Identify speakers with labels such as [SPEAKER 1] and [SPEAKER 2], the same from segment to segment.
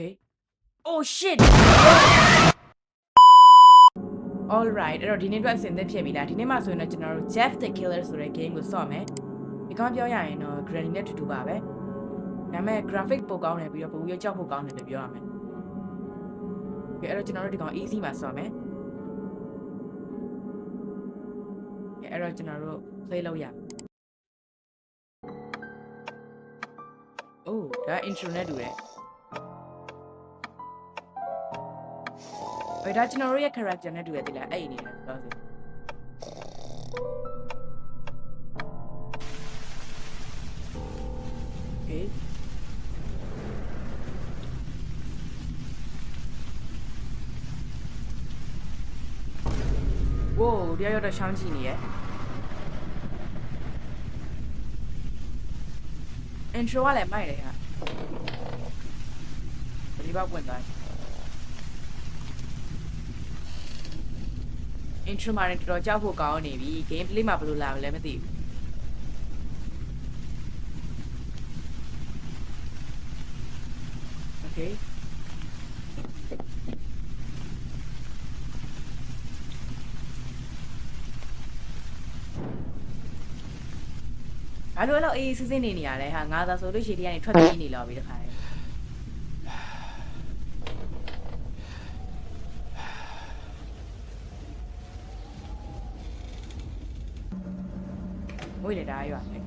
[SPEAKER 1] Okay oh shit alright အဲ့တော့ဒီနေ့အတွက်အဆင်သင့်ဖြစ်ပြီလားဒီနေ့မှဆိုရင်တော့ကျွန်တော်တို့ Jeff the Killer ဆိုတဲ့ game ကိုဆော့မယ်ဒီကောင်ပြောရရင်တော့ Granny နဲ့တူတူပါပဲဒါပေမဲ့ graphic ပိုကောင်းတယ်ပြီးတော့ပိုပြီးကြောက်ဖို့ကောင်းတယ်လို့ပြောရမယ် Okay အဲ့တော့ကျွန်တော်တို့ဒီကောင် easy မှာဆော့မယ်အဲ့တော့ကျွန်တော်တို့ play လုပ်ရအိုးဒါ intro နဲ့တူတယ်အဲ့ဒါကျွန်တော်တို့ရဲ့ character နဲ့တူရတယ်လားအဲ့ဒီနေတယ်ဆိုတော့ Okay Whoa ဒီရောက်တော့ရှောင်းကြည့်နေရဲ့ intro ကလည်းမိုက်တယ်ဟာဒီဘောက်ဝင်သွား intro မှာလည်းတော်တော်ကြောက်ဖို့ကောင်းနေပြီ gameplay မှာဘယ်လိုလာမလဲမသိဘူး Okayဘာလို့လဲအေးစစ်စစ်နေနေရလဲဟာငါသာဆိုလို့ရှိရင်ဒီကနေထွက်ပြေးနေလောက်ပြီတခါလေဝိလေတာရွာလေ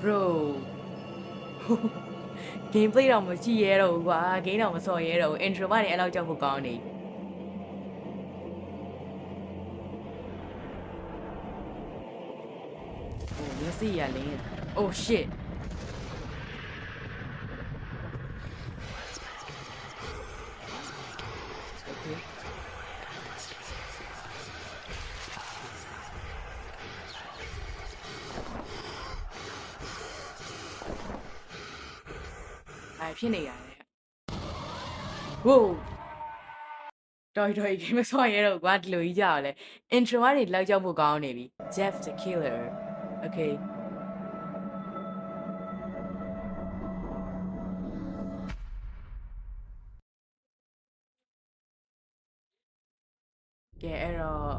[SPEAKER 1] Bro gameplay တော့မကြည့်ရတော့ဘူးကွာ game တော့မစော်ရဲတော့ဘူး intro ကနေအဲ့လောက်ကြောက်ဖို့ကောင်းနေโอ้မျက်စိရလင်း Oh shit Okayဖြစ်နေရတယ် Wow တော်တော်ကြီးမစော်ရဲတော့ကွာဒီလိုကြီးကြောက်လဲ intro ကနေလောက်ကြောက်ဖို့ကောင်းနေပြီ Jeff the Killer Okayကဲအဲ့တော့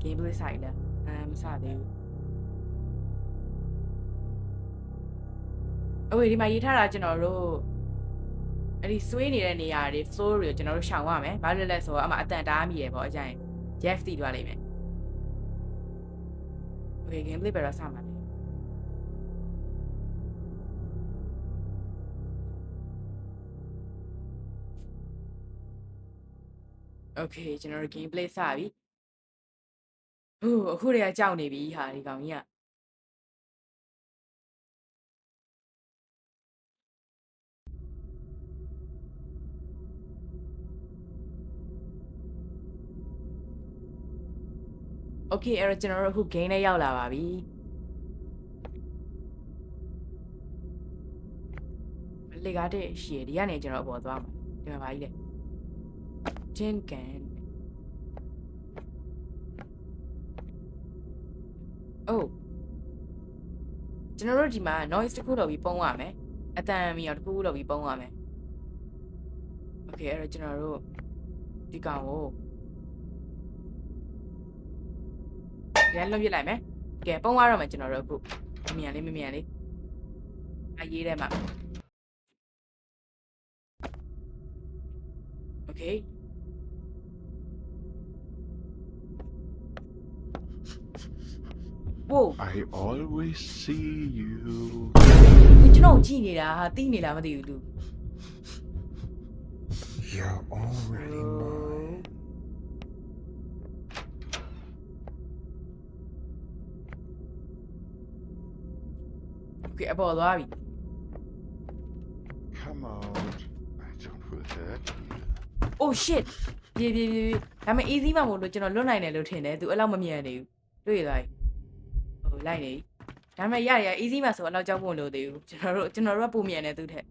[SPEAKER 1] gameplay ဆိုင်လားမစသေးဘူးအဝေးဒီမှာရေးထားတာကျွန်တော်တို့အဲ့ဒီဆွေးနေတဲ့နေရာတွေ floor တွေကိုကျွန်တော်တို့ရှောင်ရမယ်ဘာလို့လဲဆိုတော့အမှအတန်တားမိရပေါ့အကြိုင် Jeff တီးသွားလိမ့်မယ် Okay gameplay ပဲတော့စမှာလေ Okay ကျွန်တော်တို့ gameplay စပြီဟိုအခုတည်းကကြောက်နေပြီဟာဒီကောင်ကြီးကโอเคအဲ့တော့ကျွန်တော်တို့အခု game နဲ့ရောက်လာပါပြီလေကားတဲ့ရှည်ဒီကနေကျွန်တော်အပေါ်သွားမှာဒီမှာပါကြီးလေ tin can Oh ကျွန်တော်တို့ဒီမှာ noise တစ်ခုလောက်ပြီးပုံရမယ်အတန်မီအောင်တစ်ခုလောက်ပြီးပုံရမယ် Okay အဲ့တော့ကျွန်တော်တို့ဒီကောင်ကိုရန်လွတ်ပြလိုက်မယ်ကဲပုံရတော့မယ်ကျွန်တော်တို့အခုမမြန်လေးအရေးထဲမှာ Okay Whoa
[SPEAKER 2] I always see you
[SPEAKER 1] ကျွန်တော်ကြည့်နေတာဟာတီးနေလားမသိဘူးသူ
[SPEAKER 2] You're already mine
[SPEAKER 1] Okay အပေါ်သွားပြီ
[SPEAKER 2] Come out I don't will hurt you
[SPEAKER 1] Oh shit ပြေဒါပေမဲ့ easy မှမဟုတ်လို့ကျွန်တော်လွတ်နိုင်တယ်လို့ထင်တယ်သူအဲ့လောက်မမြန်နေဘူးတွေ့ရသားဟိုလိုက်နေဒါပေမဲ့ရ easy မှဆိုအဲ့လောက်ကြောက်ဖို့လို့သေးဘူးကျွန်တော်တို့ကပုံမြန်တယ်သူထက်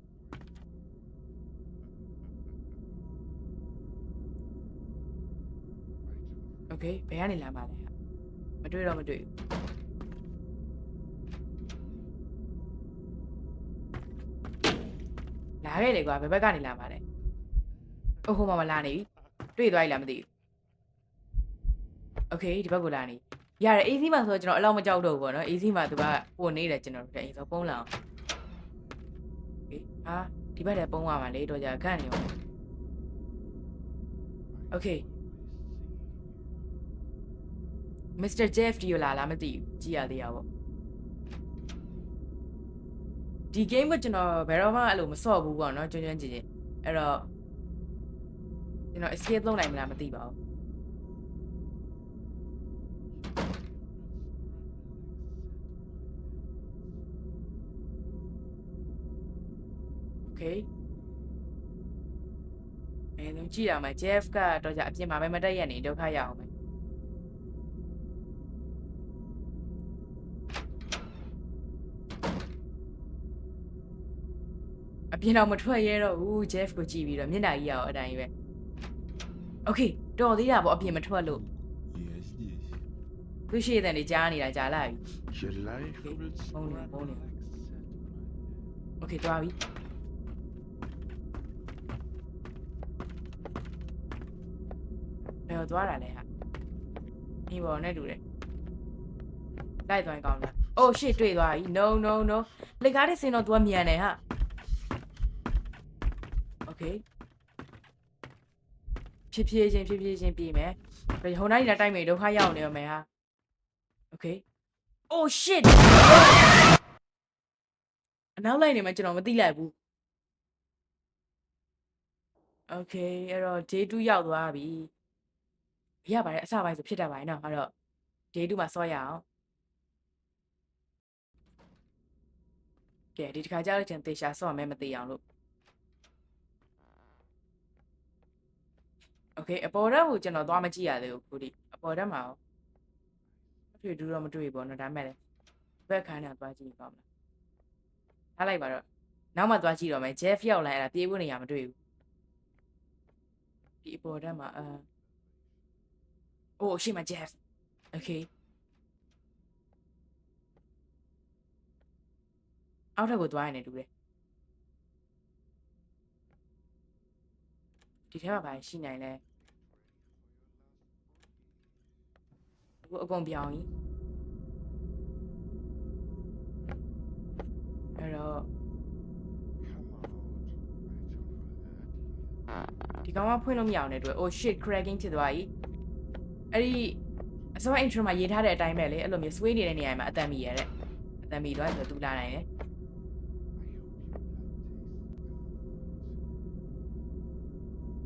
[SPEAKER 1] Okay ဘယ်ကနေလာမှာလဲ မတွေ့တော့မတွေ့လာခဲ့လေကွာဘယ်ဘက်ကနေလာမှာလဲအိုးဟိုမှာမလာနေပြီတွေ့သွားပြီလားမသိဘူးโอเคဒီဘက်ကိုလာနေရတယ် AC မှာဆိုတော့ကျွန်တော်အလောက်မကြောက်တော့ဘူးပေါ့နော် AC မှာသူကပို့နေတယ်ကျွန်တော်တို့အိမ်ဆိုပုံးလာအောင်ဟေးဟာဒီဘက်လည်းပုံးရမှာလေတော့ကြာခန့်နေအောင်โอเค Mr. Jeff ဒီလာလားမသိဘူးကြည့်ရသေးရပေါ့ဒီ game ကကျွန်တော်ဘယ်တော့မှအဲ့လိုမဆော့ဘူးပေါ့နော်ကျွန်းကျွန်းကြည့်ချင်းအဲ့တော့ကျွန်တော် escape လုပ်နိုင်မလားမသိပါဘူးโอเคအဲ့တော့ကြည့်ရမှာ Jeff ကတော့ကြာအပြင်မှာပဲမတက်ရက်နေဒုက္ခရအောင်ပဲအပြင်တော့မထွက်ရဲတော့ဘူး Jeff ကိုကြည့်ပြီးတော့မျက်နှာကြီးရအောင်အတိုင်းပဲโอเคတော်သေးတာပေါ့အပြင်မထွက်လို့
[SPEAKER 2] Я здесь.
[SPEAKER 1] သူရှိတဲ့နေကြားနေတာကြားလာပြီ
[SPEAKER 2] Your life will
[SPEAKER 1] Only,
[SPEAKER 2] spread
[SPEAKER 1] only.
[SPEAKER 2] like satellite.
[SPEAKER 1] โอเคသွားပြီဘယ်တော့သွားတာလဲဟာဒီဘောနဲ့တူတယ်လိုက်သွားရင်ကောင်းလား Oh shit တွေ့သွားပြီ No no no လက်ကားလေးစင်တော့ तू ကမြန်တယ်ဟာ Okay ဖြစ်ချင်းပြေးမယ်ဟိုနိုင်လာတိုက်မယ်ဒုက္ခရောက်နေရမယ်ဟာ Okay Oh shit အနောက်လိုက်နေမှကျွန်တော်မသိလိုက်ဘူး Okay အဲ့တော့ day 2ရောက်သွားပြီရပါတယ်အစပိုင်းဆိုဖြစ်တတ်ပါတယ်နော်အဲ့တော့ day 2မှာစောရအောင်ကဲဒီတစ်ခါကြောက်လို့ချင်းသေချာစော့မယ်မသိအောင်လို့ Okay အပေါ်တက်ကိုကျွန်တော်သွားမကြည့်ရသေးဘူးခုဒီအပေါ်တက်မှာရောမတွေ့ဘူးတော့မတွေ့ဘူးပေါ့နော်ဒါမဲ့လေဘက်ခန်းနဲ့သွားကြည့်ကောင်းမလားထားလိုက်ပါတော့နောက်မှသွားကြည့်တော့မယ် Jeff ရောက်လာအဲ့ဒါပြေးဖို့နေရမတွေ့ဘူးဒီအပေါ်တက်မှာအိုးရှိမ Jeff Okay အောက်ထပ်ကိုသွားရင်လည်းတူတယ်ဒီထဲမှာဘာရှိနိုင်လဲအခုအကုန်ပြောင်းကြီးအဲ့တော့
[SPEAKER 2] Come out. I don't feel that.
[SPEAKER 1] ဒီကောင်ကဖွင့်လို့မရအောင်တဲ့အတွက် Oh shit cracking ဖြစ်သွားပြီအဲ့ဒီအစော intro မှာရေးထားတဲ့အတိုင်းပဲလေအဲ့လိုမျိုး sway နေတဲ့နေရာမှာအတန်မီရတဲ့အတန်မီသွားဆိုတူလာနိုင်တယ်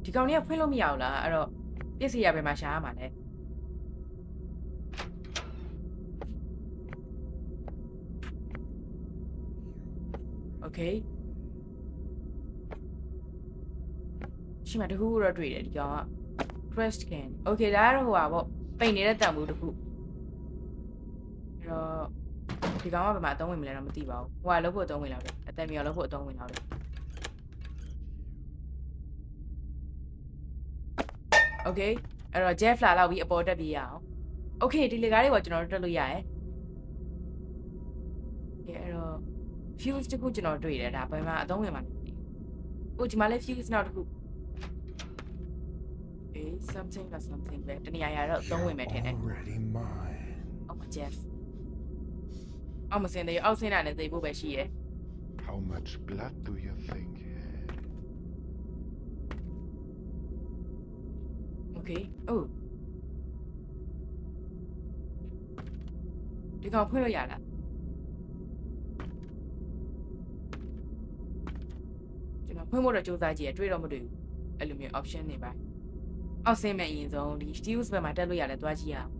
[SPEAKER 2] I hope your blood tastes good.
[SPEAKER 1] ဒီကောင်လေးကဖွင့်လို့မရဘူးလားအဲ့တော့ပြည့်စည်ရပဲမှာရှာရမှာလဲ Okay ရှိမှတခုတော့တွေ့တယ်ဒီကောင်က crest can Okay ဒါကတော့ဟိုပါပေါ့ပိန်နေတဲ့တန်ဘူးတခုအဲ့တော့ဒီကောင်ကဘယ်မှာအသုံးဝင်မလဲတော့မသိပါဘူးဟိုကလောက်ဖို့အသုံးဝင်လောက်တယ်အတန်မီရောလောက်ဖို့အသုံးဝင်လောက်တယ် Okay အဲ့တော့ Jeff လာလောက်ပြီးအပေါ်တက်ပြေးရအောင် Okay ဒီလေကားလေးကိုကျွန်တော်တို့တက်လို့ရရယ်အဲ့တော့ fuse တခုကျွန်တော်တွေ့တယ်ဒါဘယ်မှာအသုံးဝင်မှာလဲမသိဘူး။အိုဒီမှာလည်း fuse နောက်တခု Okay something or something ပဲတနေရာရတော့အသုံးဝင်မယ်ထင်တယ်
[SPEAKER 2] Already mine.
[SPEAKER 1] Oh my Jeff အောက်မစင်သေးအောက်ဆင်းတာနဲ့သိဖို့ပဲရှိရယ်
[SPEAKER 2] How much blood do you think?
[SPEAKER 1] Okay oh ဒီကောင်ဖွင့်လို့ရလားကျွန်တော်ဖွင့်ဖို့တော့စူးစမ်းကြည့်ရတွေ့တော့မတွေ့ဘူးအဲ့လိုမျိုး option တွေပါအောက်ဆင်းမဲ့အရင်ဆုံးဒီ steels ဘက်မှာတက်လို့ရလဲသွားကြည့်ရအောင်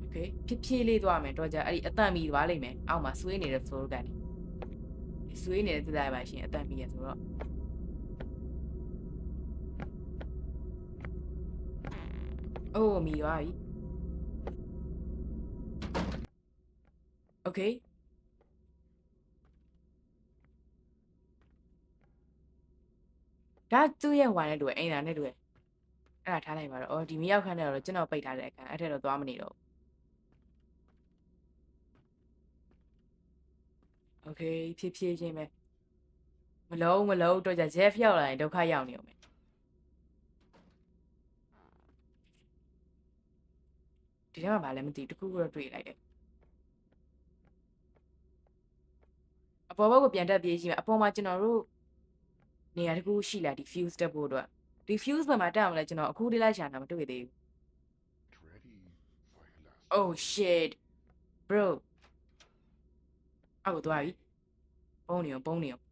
[SPEAKER 1] Okay ဖြည်းလေးသွားမယ်တော့ကြအဲ့ဒီအတန်မီသွားလိမ့်မယ်အောက်မှာဆွေးနေတဲ့ floor ကနေဆွေးနေတဲ့တရားပါရှင်အတန်မီရဆိုတော့အိုးမီသွားပြီ Okay ဒါသူ့ရဲ့ဟိုနဲ့တူအိမ်သာနဲ့တူ အဲ့ဒါထားလိုက်ပါတော့အော်ဒီမရောက်ခန်းထဲတော့ကျွန်တော်ပိတ်ထားတဲ့အခန်းအဲ့ထက်တော့သွားမနေတော့โอเคဖြည်းဖြည်းချင်းပဲမလုံးတော့ကြ Jeff ရောက်လာရင်ဒုက္ခရောက်နေအောင်မယ်ဒီထဲမှာဘာလဲမသိတခုခုတော့တွေ့လိုက်တယ်အပေါ်ဘက်ကိုပြန်တက်ပြေးကြည့်မယ်အပေါ်မှာကျွန်တော်တို့နေရာတခုရှိလာဒီ fuse တက်ဖို့အတွက်ဒီ fuse ဘယ်မှာတက်အောင်လဲကျွန်တော်အခုလေးလိုက်ရှာတာမတွေ့သေးဘူး
[SPEAKER 2] Get ready for your last.
[SPEAKER 1] oh shit bro အောက်ကိုသွားပြီပုံနေအောင်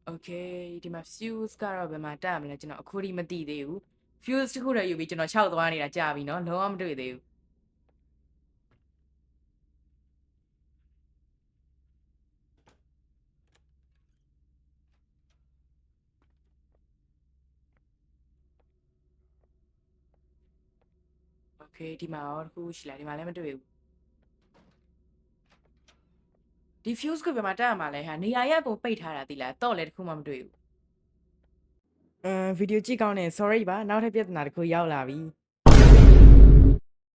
[SPEAKER 1] โอเคဒီမှာ fuse ကတော့ဘယ်မှာတက်ရမလဲကျွန်တော်အခုထိမသိသေးဘူး fuse တခုတည်းယူပြီးကျွန်တော်6သွားနေတာကြာပြီเนาะလုံးဝမတွေ့သေးဘူးโอเคဒီမှာရောတခုရှိလားဒီမှာလည်းမတွေ့ဘူးဒီ fuse ကိုဘယ်မှာတက်ရမှာလဲဟာနေရာရအကုန်ပိတ်ထားတာတိလားတော့လည်းတခုမှမတွေ့ဘူးဗီဒီယိုကြည့်ကောင်းနေ sorry ပါနောက်ထပ်ပြဿနာတစ်ခုရောက်လာပြီ